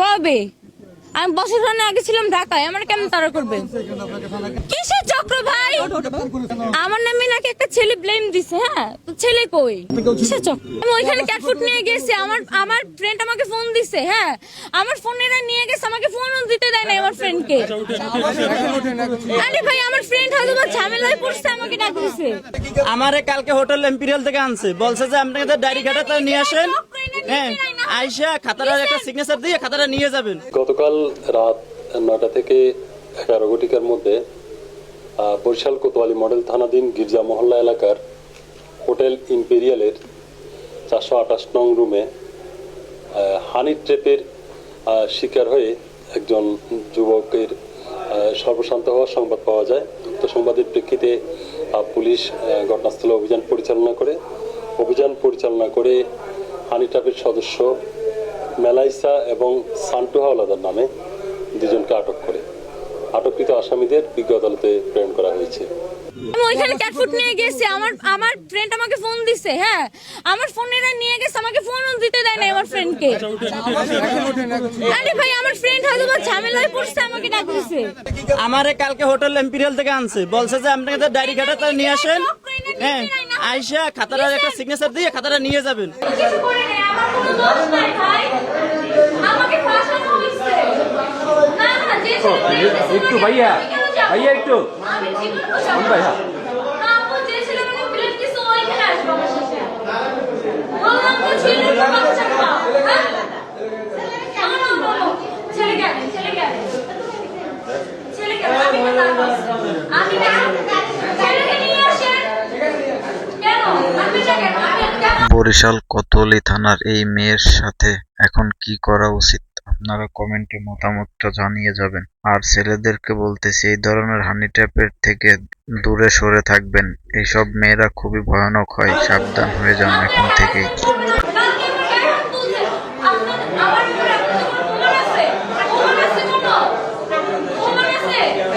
কবে? আমি বছর আগে ছিলাম ঢাকায়, আমার কেমন তারা করবে? কিসের চক্র ভাই? আমার নামে নাকি একটা ছেলে ব্লেম দিছে। হ্যাঁ, তো ছেলে কই? কিসের চক্র? আমি ওইখানে ক্যাটফুট নিয়ে গেছি, আমার ফ্রেন্ড আমাকে ফোন দিছে। হ্যাঁ, আমার ফোনেরা নিয়ে গেছে, আমাকে ফোনও দিতে দেয় না আমার ফ্রেন্ডকে। আরে ভাই, আমার ফ্রেন্ড হয়তো বা ঝামেলায় পড়ছে, আমাকে ডাক দিছে। আমারে কালকে হোটেল এম্পিরিয়াল থেকে আনছে, বলছে যে আপনাদের ডায়েরি খাতাটা নিয়ে আসেন। হ্যাঁ, আইসা খাতাটার একটা সিগনেচার দিয়ে খাতাটা নিয়ে যাবেন। গতকাল রাত 9টা থেকে 11 ঘটিকার মধ্যে বরিশাল কোতোয়ালি মডেল থানাধীন গির্জা মহল্লা এলাকার হোটেল ইম্পেরিয়ালের 428 নং রুমে হানি ট্র্যাপের শিকার হয়ে একজন যুবকের সর্বশান্ত হওয়ার সংবাদ পাওয়া যায়। উক্ত সংবাদের প্রেক্ষিতে পুলিশ ঘটনাস্থলে অভিযান পরিচালনা করে হানি ট্র্যাপের সদস্য মেলাইসা এবং সান্টু হাওলাদার নামে দুজনকে আটক করে আটককৃত আসামিদের বিজ্ঞ আদালতে প্রেরণ করা হয়েছে। আমি ওইখানে ক্যাটফুট নিয়ে গেছি, আমার ফ্রেন্ড আমাকে ফোন দিছে। হ্যাঁ, আমার ফোনেরা নিয়ে গেছে, আমাকে ফোনও দিতে দেয় না আমার ফ্রেন্ডকে। আরে ভাই, আমার ফ্রেন্ড হয়তো বা ঝামেলায় পড়ছে, আমাকে ডাক দিছে। আমারে কালকে হোটেল এম্পিরিয়াল থেকে আনছে, বলছে যে আপনাদের ডায়েরি খাতাটা নিয়ে আসেন। হ্যাঁ, আইসা খাতাটার একটা সিগনেচার দিয়ে খাতাটা নিয়ে যাবেন। কিছু করে নাই, আমার কোনো দোষ নাই ভাই, আমাকে ফাঁসানো হইছে। না না, যে একটু ভাইয়া একটু আমি জীবন বাঁচাবো। ভাইয়া না, আপু যে ছেলে আমাকে ব্লেম দিছে ওইখানে আসবো আমার সাথে। বললাম তো ছেলে বাচ্চা খাও। হ্যাঁ, ছেলে কেন আমি ছেলেকে নিয়ে আসেন কেন? আমি কেন? বরিশাল কোতোয়ালি থানার এই মেয়ের সাথে এখন কি করা উচিত? আপনারা কমেন্টে মতামতটা জানিয়ে যাবেন। আর ছেলেদেরকে বলতেছি, এই ধরনের হানি ট্র্যাপের থেকে দূরে সরে থাকবেন। এইসব মেয়েরা খুবই ভয়ানক হয়, সাবধান হয়ে যান এখন থেকেই। আমার